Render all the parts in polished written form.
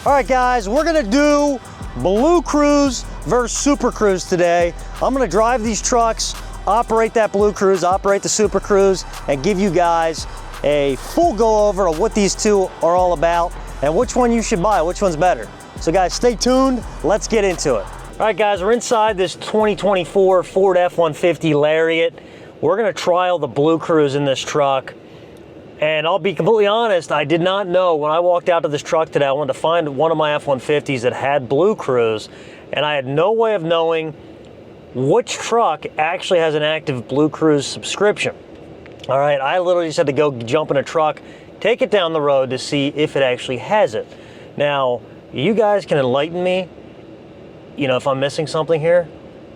All right, guys, we're gonna do Blue Cruise versus Super Cruise today. I'm gonna drive these trucks, operate that Blue Cruise, operate the Super Cruise, and give you guys a full go over of what these two are all about and which one you should buy, which one's better. So guys, stay tuned, let's get into it. All right, guys, we're inside this 2024 Ford F-150 Lariat. We're gonna trial the Blue Cruise in this truck. And I'll be completely honest, I did not know when I walked out to this truck today, I wanted to find one of my F-150s that had Blue Cruise, and I had no way of knowing which truck actually has an active Blue Cruise subscription. All right, I literally just had to go jump in a truck, take it down the road to see if it actually has it. Now, you guys can enlighten me, you know, if I'm missing something here,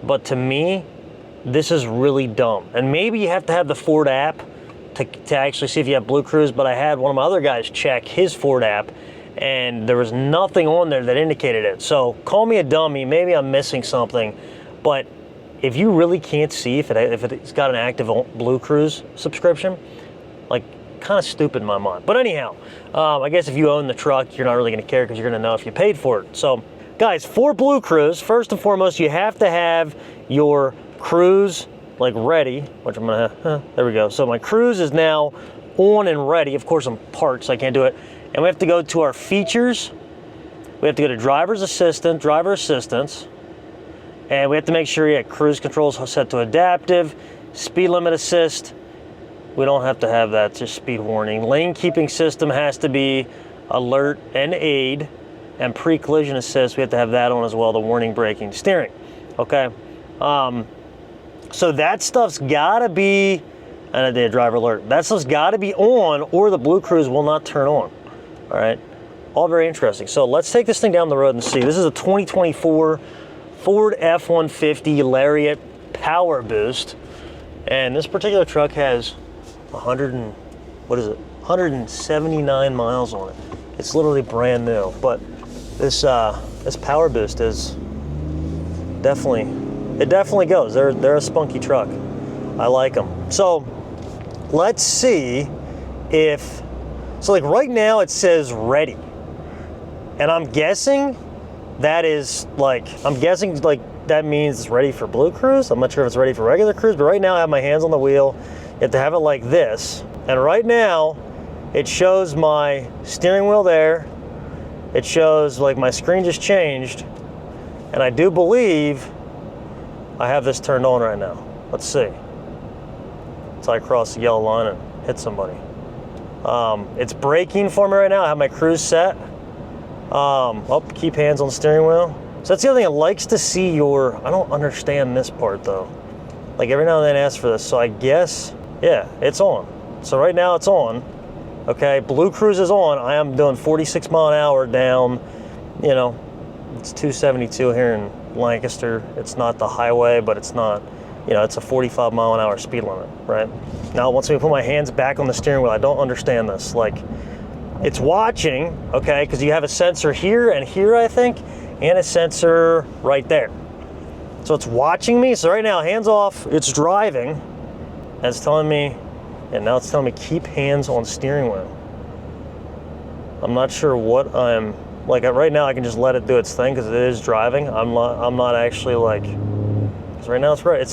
but to me, this is really dumb. And maybe you have to have the Ford app to actually see if you have Blue Cruise, but I had one of my other guys check his Ford app and there was nothing on there that indicated it. So call me a dummy, maybe I'm missing something, but if you really can't see if it's got an active Blue Cruise subscription, like, kind of stupid in my mind. But anyhow, I guess if you own the truck, you're not really gonna care because you're gonna know if you paid for it. So guys, for Blue Cruise, first and foremost, you have to have your cruise like ready, which I'm gonna, there we go. So my cruise is now on and ready. Of course I'm parked, so I can't do it. And we have to go to our features. We have to go to driver assistance, and we have to make sure, yeah, cruise controls are set to adaptive, speed limit assist. We don't have to have that, just speed warning. Lane keeping system has to be alert and aid, and pre-collision assist, we have to have that on as well, the warning braking steering, okay? So that stuff's gotta be, and I did driver alert, that stuff's gotta be on or the Blue Cruise will not turn on, all right? All very interesting. So let's take this thing down the road and see. This is a 2024 Ford F-150 Lariat Power Boost, and this particular truck has 179 miles on it. It's literally brand new, but this Power Boost is it definitely goes. They're a spunky truck. I like them. So let's see if, so like right now it says ready. And I'm guessing that is like, that means it's ready for Blue Cruise. I'm not sure if it's ready for regular cruise, but right now I have my hands on the wheel. You have to have it like this. And right now it shows my steering wheel there. It shows like my screen just changed. And I do believe I have this turned on right now. Let's see. So I cross the yellow line and hit somebody. It's braking for me right now. I have my cruise set. Keep hands on the steering wheel. So that's the other thing, it likes to see your, I don't understand this part though. Like every now and then it asks for this. So I guess, yeah, it's on. So right now it's on. Okay, Blue Cruise is on. I am doing 46 mile an hour down, you know, it's 272 here in Lancaster. It's not the highway, but it's not, you know, it's a 45 mile an hour speed limit, right? Now, once we put my hands back on the steering wheel, I don't understand this. Like, it's watching, okay, because you have a sensor here and here, I think, and a sensor right there. So it's watching me. So right now, hands off, it's driving, and it's telling me, and now it's telling me keep hands on steering wheel. I'm not sure what I'm, like right now I can just let it do its thing because it is driving. I'm not actually like, because right now it's ready. It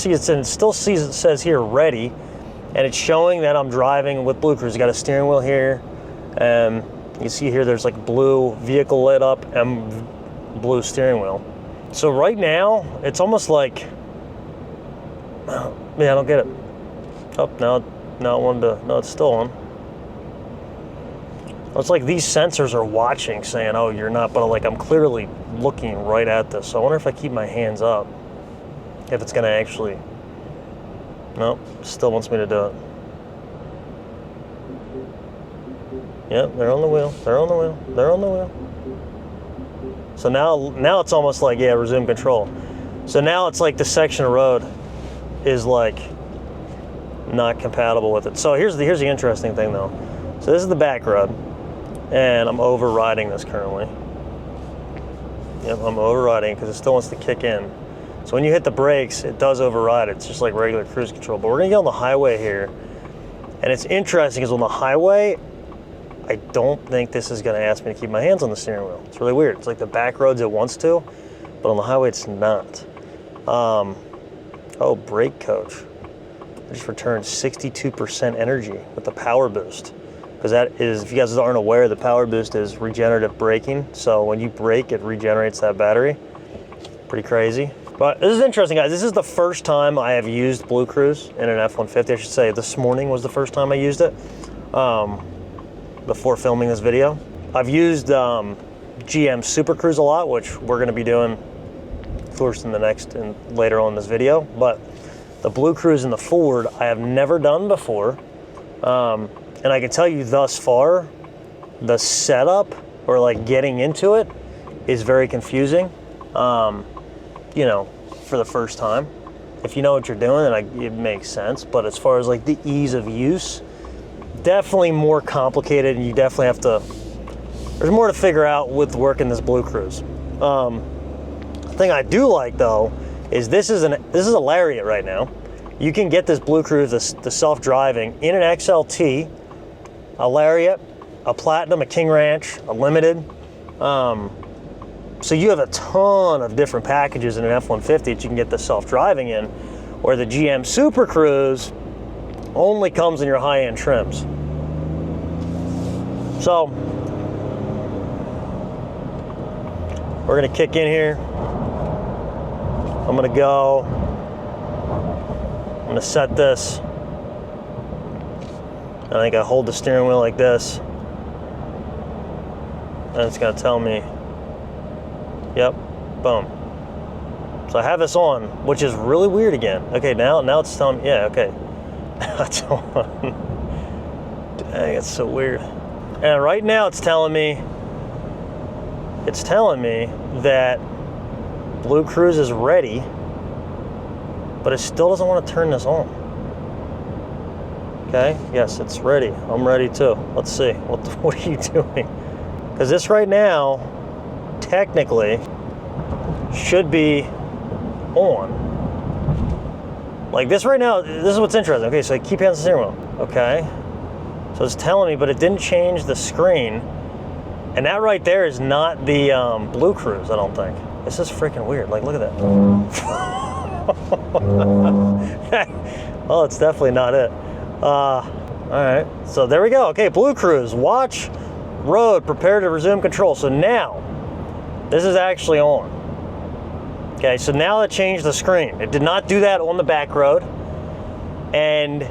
still says here ready, and it's showing that I'm driving with Blue Cruise. You got a steering wheel here, and you see here there's like blue vehicle lit up and blue steering wheel. So right now it's almost like, man, I don't get it. Oh, now it's still on. It's like these sensors are watching, saying, oh, you're not, but like I'm clearly looking right at this. So I wonder if I keep my hands up, if it's gonna actually, nope, still wants me to do it. Yep, they're on the wheel, they're on the wheel, they're on the wheel. So now it's almost like, yeah, resume control. So now it's like the section of road is like not compatible with it. So here's the interesting thing though. So this is the back road, and I'm overriding this currently. Yep, I'm overriding because it still wants to kick in. So when you hit the brakes, it does override. It's just like regular cruise control. But we're gonna get on the highway here. And it's interesting because on the highway, I don't think this is gonna ask me to keep my hands on the steering wheel. It's really weird. It's like the back roads it wants to, but on the highway it's not. Oh, brake coach. I just returned 62% energy with the power boost. Because that is, if you guys aren't aware, the power boost is regenerative braking. So when you brake, it regenerates that battery. Pretty crazy. But this is interesting, guys. This is the first time I have used Blue Cruise in an F-150. I should say this morning was the first time I used it before filming this video. I've used GM Super Cruise a lot, which we're going to be doing first in the next and later on in this video. But the Blue Cruise in the Ford, I have never done before. And I can tell you thus far, the setup or like getting into it is very confusing. You know, for the first time. If you know what you're doing, then it makes sense. But as far as like the ease of use, definitely more complicated, and you definitely have to, there's more to figure out with working this Blue Cruise. The thing I do like though, is this is a Lariat right now. You can get this Blue Cruise, the self-driving, in an XLT, a Lariat, a Platinum, a King Ranch, a Limited. So you have a ton of different packages in an F-150 that you can get the self-driving in, where the GM Super Cruise only comes in your high-end trims. So we're gonna kick in here. I'm gonna set this. I think I hold the steering wheel like this, and it's gonna tell me, yep, boom. So I have this on, which is really weird again. Okay, now it's telling me, yeah, okay. It's on. Dang, it's so weird. And right now it's telling me that Blue Cruise is ready, but it still doesn't want to turn this on. Okay, yes, it's ready. I'm ready too. Let's see, what are you doing? Because this right now, technically, should be on. Like this right now, this is what's interesting. Okay, so I keep hands on the steering wheel. Okay, so it's telling me, but it didn't change the screen. And that right there is not the Blue Cruise, I don't think. This is freaking weird. Like, look at that. Oh, it's definitely not it. All right, so there we go. Okay, Blue Cruise, watch, road, prepare to resume control. So now, this is actually on. Okay, so now it changed the screen. It did not do that on the back road. And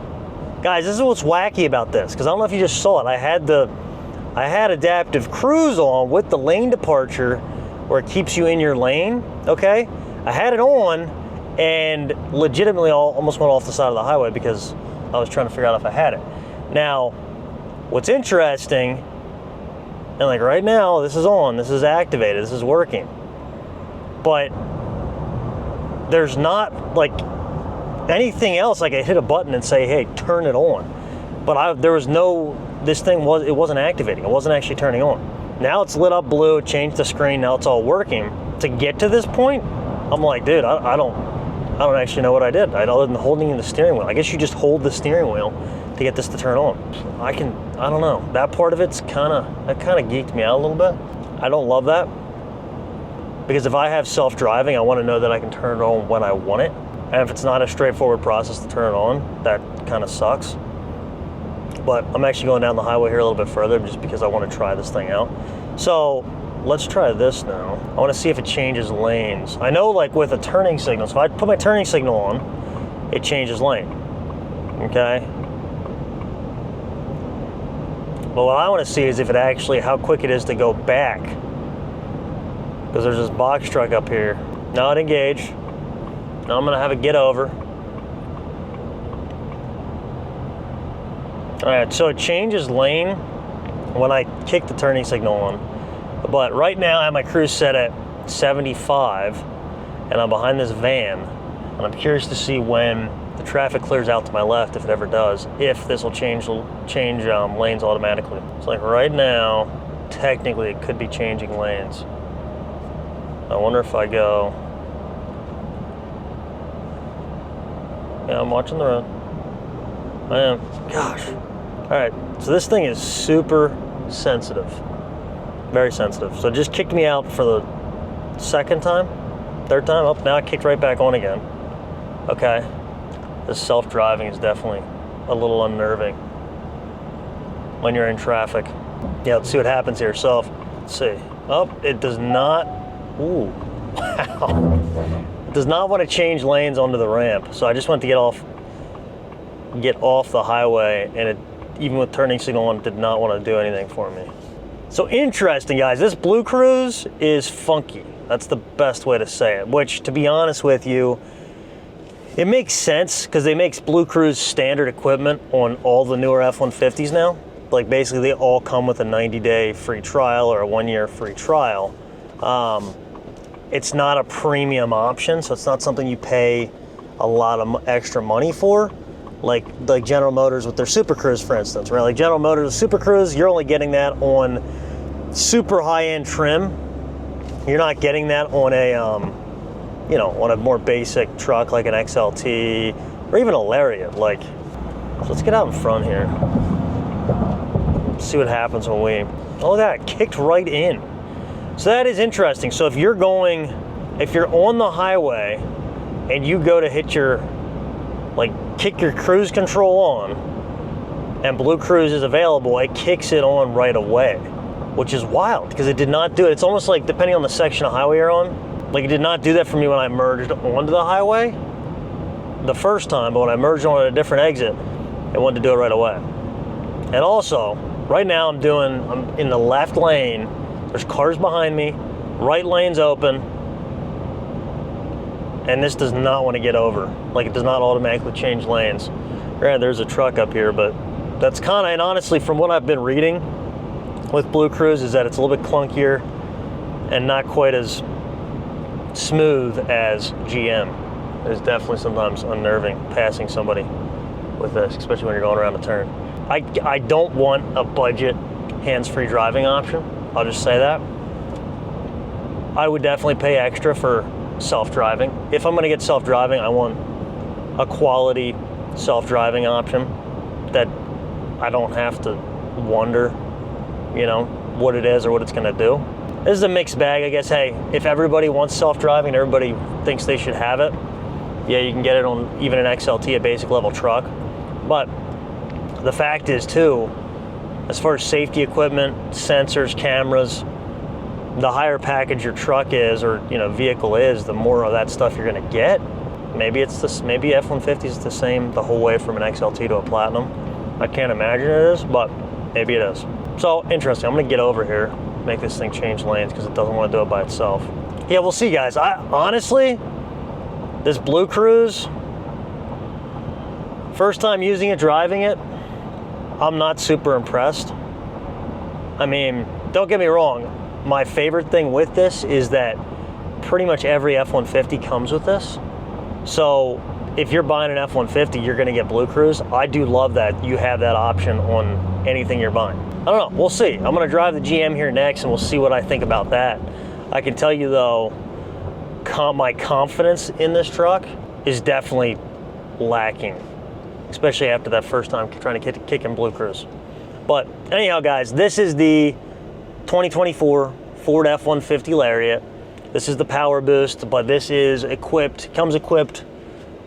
guys, this is what's wacky about this, because I don't know if you just saw it. I had adaptive cruise on with the lane departure where it keeps you in your lane, okay? I had it on and legitimately almost went off the side of the highway because I was trying to figure out if I had it. Now, what's interesting, and like right now, this is on, this is activated, this is working. But there's not like anything else, like I hit a button and say, hey, turn it on. But there was no, it wasn't activating. It wasn't actually turning on. Now it's lit up blue, it changed the screen, now it's all working. To get to this point, I'm like, dude, I don't actually know what I did, other than holding in the steering wheel. I guess you just hold the steering wheel to get this to turn on. I don't know. That part of it's kind of geeked me out a little bit. I don't love that. Because if I have self-driving, I want to know that I can turn it on when I want it. And if it's not a straightforward process to turn it on, that kind of sucks. But I'm actually going down the highway here a little bit further just because I want to try this thing out. So let's try this now. I want to see if it changes lanes. I know like with a turning signal, so if I put my turning signal on, it changes lane, okay? But what I want to see is if it actually, how quick it is to go back. Because there's this box truck up here. Now it engage. Now I'm gonna have it get over. All right, so it changes lane when I kick the turning signal on. But right now I have my cruise set at 75 and I'm behind this van. And I'm curious to see when the traffic clears out to my left, if it ever does, if this will change lanes automatically. So like right now, technically it could be changing lanes. I wonder if I go, yeah, I'm watching the road. I am, gosh. All right, so this thing is super, sensitive. Very sensitive. So it just kicked me out for the second time, third time. Oh, now it kicked right back on again. Okay. This self-driving is definitely a little unnerving when you're in traffic. Yeah, let's see what happens here. So, let's see. Oh, it does not. Ooh, wow. It does not want to change lanes onto the ramp. So I just went to get off the highway, and it, even with turning signal on, did not want to do anything for me. So interesting, guys. This Blue Cruise is funky. That's the best way to say it. Which, to be honest with you, it makes sense because they make Blue Cruise standard equipment on all the newer F-150s now. Like basically they all come with a 90-day free trial or a 1-year free trial. It's not a premium option, so it's not something you pay a lot of extra money for, like General Motors with their Super Cruise, for instance, right? Like General Motors with Super Cruise, you're only getting that on super high-end trim. You're not getting that on a, you know, on a more basic truck like an XLT or even a Lariat. Like, so let's get out in front here. See what happens when we, oh, that kicked right in. So that is interesting. So if you're on the highway and you go to hit your, like kick your cruise control on and Blue Cruise is available, it kicks it on right away, which is wild because it did not do it. It's almost like depending on the section of highway you're on, like it did not do that for me when I merged onto the highway the first time, but when I merged on a different exit, it wanted to do it right away. And also, right now I'm in the left lane. There's cars behind me. Right lane's open. And this does not want to get over. Like it does not automatically change lanes. Granted, there's a truck up here, but that's kind of, and honestly, from what I've been reading with Blue Cruise is that it's a little bit clunkier and not quite as smooth as GM. It's definitely sometimes unnerving passing somebody with this, especially when you're going around a turn. I don't want a budget hands-free driving option. I'll just say that. I would definitely pay extra for self-driving. If I'm gonna get self-driving, I want a quality self-driving option that I don't have to wonder, you know, what it is or what it's gonna do. This is a mixed bag, I guess. Hey, if everybody wants self-driving and everybody thinks they should have it, yeah, you can get it on even an XLT, a basic level truck. But the fact is too, as far as safety equipment, sensors, cameras, the higher package your truck is or, you know, vehicle is, the more of that stuff you're gonna get. Maybe it's this, maybe F-150 is the same the whole way from an XLT to a Platinum. I can't imagine it is, but maybe it is. So interesting. I'm gonna get over here, make this thing change lanes because it doesn't want to do it by itself. Yeah, we'll see, guys. Honestly, this Blue Cruise, first time using it, driving it, I'm not super impressed. I mean, don't get me wrong. My favorite thing with this is that pretty much every F-150 comes with this. So if you're buying an F-150, you're gonna get Blue Cruise. I do love that you have that option on anything you're buying. I don't know, we'll see. I'm gonna drive the GM here next and we'll see what I think about that. I can tell you though, my confidence in this truck is definitely lacking, especially after that first time trying to kick in Blue Cruise. But anyhow, guys, this is the 2024 Ford F-150 Lariat. This is the Power Boost, but this is comes equipped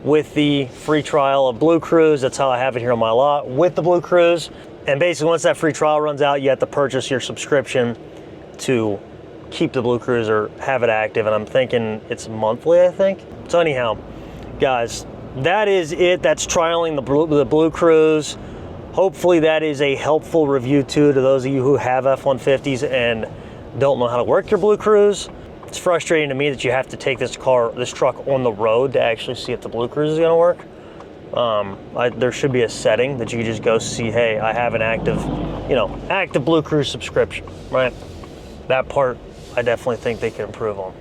with the free trial of Blue Cruise. That's how I have it here on my lot with the Blue Cruise. And basically once that free trial runs out, you have to purchase your subscription to keep the Blue Cruise or have it active. And I'm thinking it's monthly, I think. So anyhow, guys, that is it. That's trialing the Blue Cruise. Hopefully that is a helpful review too to those of you who have F-150s and don't know how to work your Blue Cruise. It's frustrating to me that you have to take this truck on the road to actually see if the Blue Cruise is gonna work. There should be a setting that you can just go see, hey, I have an active Blue Cruise subscription, right? That part I definitely think they can improve on.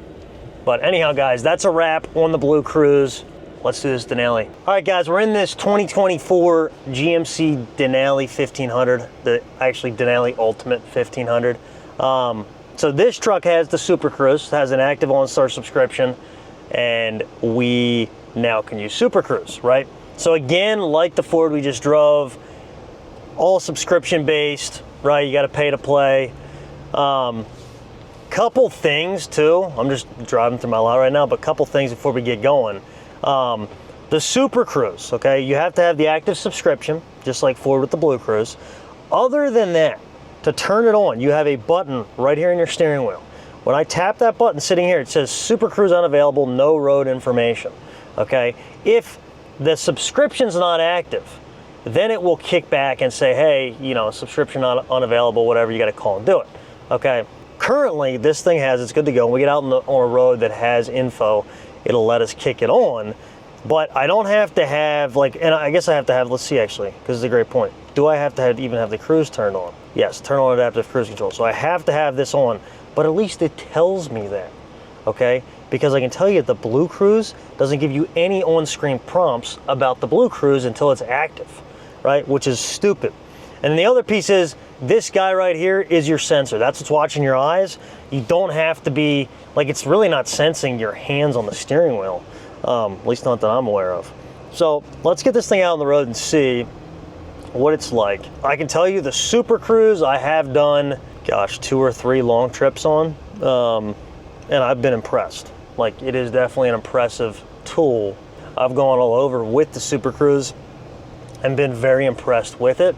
But anyhow, guys, that's a wrap on the Blue Cruise. Let's do this Denali. All right, guys, we're in this 2024 GMC Denali 1500, the actually Denali Ultimate 1500. So this truck has the Super Cruise, has an active OnStar subscription, and we now can use Super Cruise, right? So again, like the Ford we just drove, all subscription based, right? You got to pay to play. Couple things too. I'm just driving through my lot right now, but couple things before we get going. The Super Cruise, okay? You have to have the active subscription, just like Ford with the Blue Cruise. Other than that, to turn it on, you have a button right here in your steering wheel. When I tap that button sitting here, it says Super Cruise unavailable, no road information, okay? If the subscription's not active, then it will kick back and say, hey, you know, subscription not unavailable, whatever, you gotta call and do it, okay? Currently, this thing it's good to go. When we get out on a road that has info, it'll let us kick it on, but I don't have to have, like, and I guess I have to have, let's see actually, because it's a great point. Do I have to even have the cruise turned on? Yes, turn on adaptive cruise control. So I have to have this on, but at least it tells me that, okay? Because I can tell you the Blue Cruise doesn't give you any on-screen prompts about the Blue Cruise until it's active, right? Which is stupid. And then the other piece is, this guy right here is your sensor. That's what's watching your eyes. You don't have to be, like, it's really not sensing your hands on the steering wheel, at least not that I'm aware of. So let's get this thing out on the road and see what it's like. I can tell you the Super Cruise I have done, gosh, 2 or 3 long trips on, and I've been impressed. Like, it is definitely an impressive tool. I've gone all over with the Super Cruise and been very impressed with it.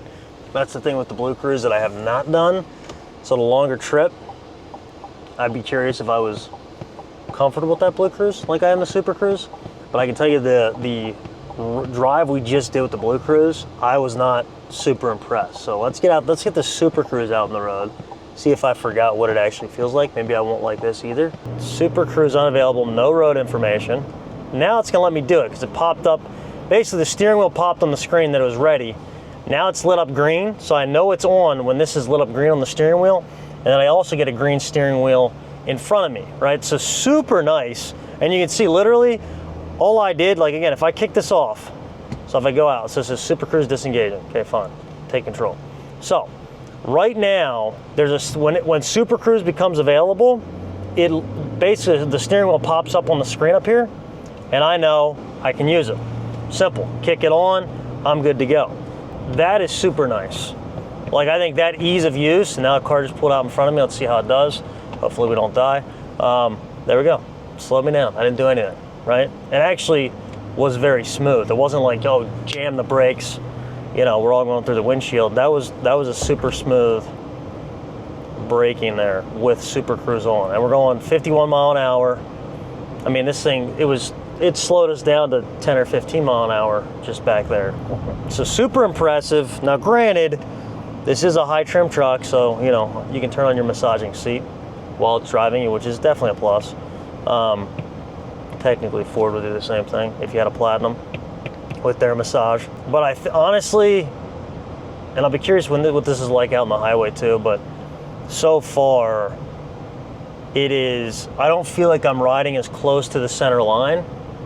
That's the thing with the Blue Cruise that I have not done. So the longer trip, I'd be curious if I was comfortable with that Blue Cruise like I am the Super Cruise. But I can tell you the drive we just did with the Blue Cruise, I was not super impressed. So let's get the Super Cruise out on the road, see if I forgot what it actually feels like. Maybe I won't like this either. Super Cruise unavailable, no road information. Now it's gonna let me do it because it popped up. Basically the steering wheel popped on the screen that it was ready. Now it's lit up green, so I know it's on when this is lit up green on the steering wheel, and then I also get a green steering wheel in front of me, right? So super nice, and you can see literally all I did, like again, if I kick this off, so if I go out, so it says Super Cruise disengaging, okay, fine, take control. So right now, there's when Super Cruise becomes available, it basically, the steering wheel pops up on the screen up here, and I know I can use it. Simple, kick it on, I'm good to go. That is super nice. Like, I think that ease of use, and now a car just pulled out in front of me. Let's see how it does. Hopefully we don't die. There we go. Slowed me down. I didn't do anything, right? It actually was very smooth. It wasn't like, oh, jam the brakes. You know, we're all going through the windshield. That was a super smooth braking there with Super Cruise on. And we're going 51 mile an hour. I mean, this thing, it slowed us down to 10 or 15 mile an hour just back there. So super impressive. Now granted, this is a high trim truck, so you know, you can turn on your massaging seat while it's driving you, which is definitely a plus. Technically Ford would do the same thing if you had a Platinum with their massage. But I honestly, and I'll be curious what this is like out on the highway too, but so far I don't feel like I'm riding as close to the center line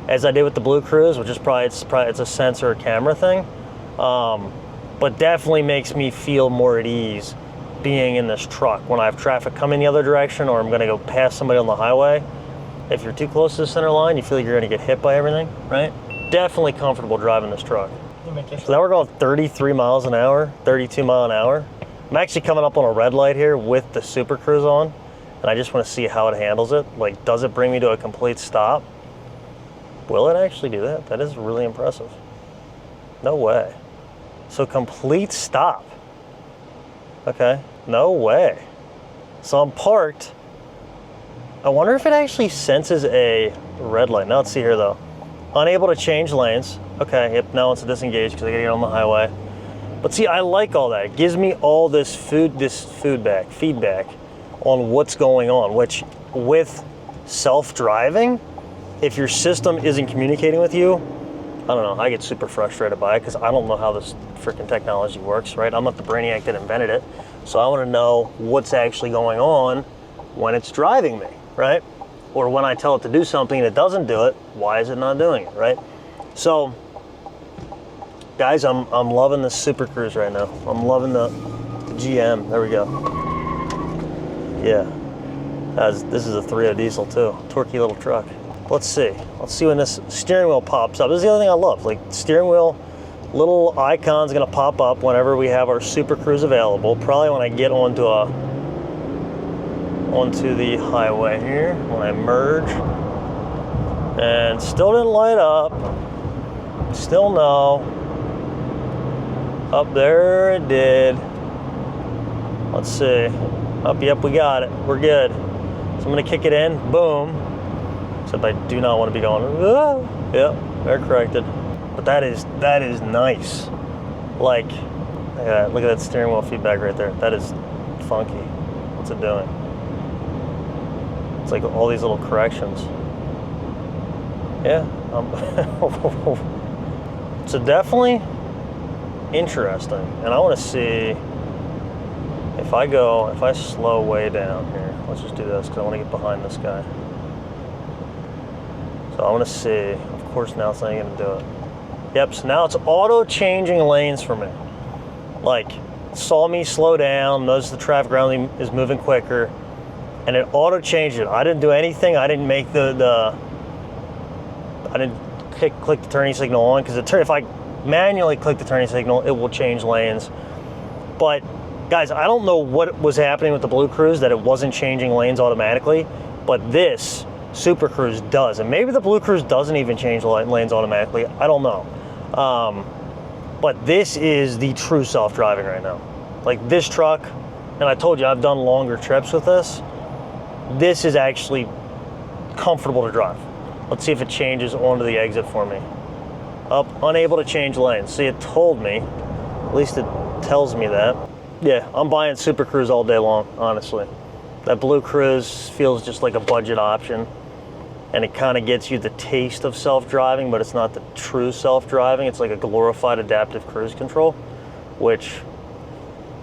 as I did with the Blue Cruise, which is probably it's a sensor or camera thing, but definitely makes me feel more at ease being in this truck when I have traffic coming the other direction or I'm going to go past somebody on the highway. If you're too close to the center line, you feel like you're going to get hit by everything, right? Definitely comfortable driving this truck. So now we're going 33 miles an hour, 32 mile an hour. I'm actually coming up on a red light here with the Super Cruise on, and I just want to see how it handles it. Like, does it bring me to a complete stop? Will it actually do that? That is really impressive. No way. So complete stop. Okay, no way. So I'm parked. I wonder if it actually senses a red light. Now let's see here though. Unable to change lanes. Okay, yep, now it's disengaged because I gotta get on the highway. But see, I like all that. It gives me all this feedback on what's going on, which with self-driving, if your system isn't communicating with you, I don't know, I get super frustrated by it because I don't know how this freaking technology works, right? I'm not the brainiac that invented it. So I want to know what's actually going on when it's driving me, right? Or when I tell it to do something and it doesn't do it, why is it not doing it, right? So, guys, I'm loving this Super Cruise right now. I'm loving the GM. There we go. Yeah, this is a 3.0 diesel too. Torquey little truck. Let's see when this steering wheel pops up. This is the other thing I love. Like, steering wheel little icon's gonna pop up whenever we have our Super Cruise available. Probably when I get onto the highway here, when I merge. And still didn't light up. Still no. Up there it did. Let's see. Up, yep, we got it. We're good. So I'm gonna kick it in, boom. Except I do not want to be going, ah. Yep, they're corrected. But that is nice. Like, look at that steering wheel feedback right there. That is funky. What's it doing? It's like all these little corrections. Yeah. So definitely interesting. And I want to see if I slow way down here. Let's just do this because I want to get behind this guy. So I want to see. Of course, now it's not going to do it. Yep, so now it's auto-changing lanes for me. Like, saw me slow down, noticed the traffic around me is moving quicker, and it auto-changed it. I didn't do anything. I didn't make I didn't click the turning signal on, because if I manually click the turning signal, it will change lanes. But, guys, I don't know what was happening with the Blue Cruise that it wasn't changing lanes automatically, but this Super Cruise does. And maybe the Blue Cruise doesn't even change lanes automatically. I don't know. But this is the true self-driving right now. Like this truck, and I told you I've done longer trips with this. This is actually comfortable to drive. Let's see if it changes onto the exit for me. Up, unable to change lanes. See, it told me, at least it tells me that. Yeah, I'm buying Super Cruise all day long, honestly. That Blue Cruise feels just like a budget option, and it kind of gets you the taste of self-driving, but it's not the true self-driving. It's like a glorified adaptive cruise control, which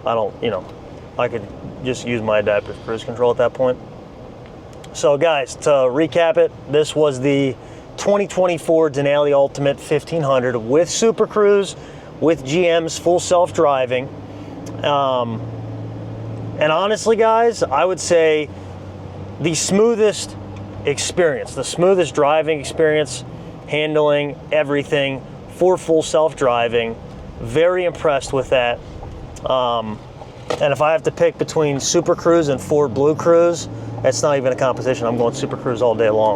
I could just use my adaptive cruise control at that point. So guys, to recap it, this was the 2024 Denali Ultimate 1500 with Super Cruise, with GM's full self-driving. And honestly, guys, I would say the smoothest experience, the smoothest driving experience, handling, everything for full self-driving. Very impressed with that. And if I have to pick between Super Cruise and Ford Blue Cruise, it's not even a competition. I'm going Super Cruise all day long.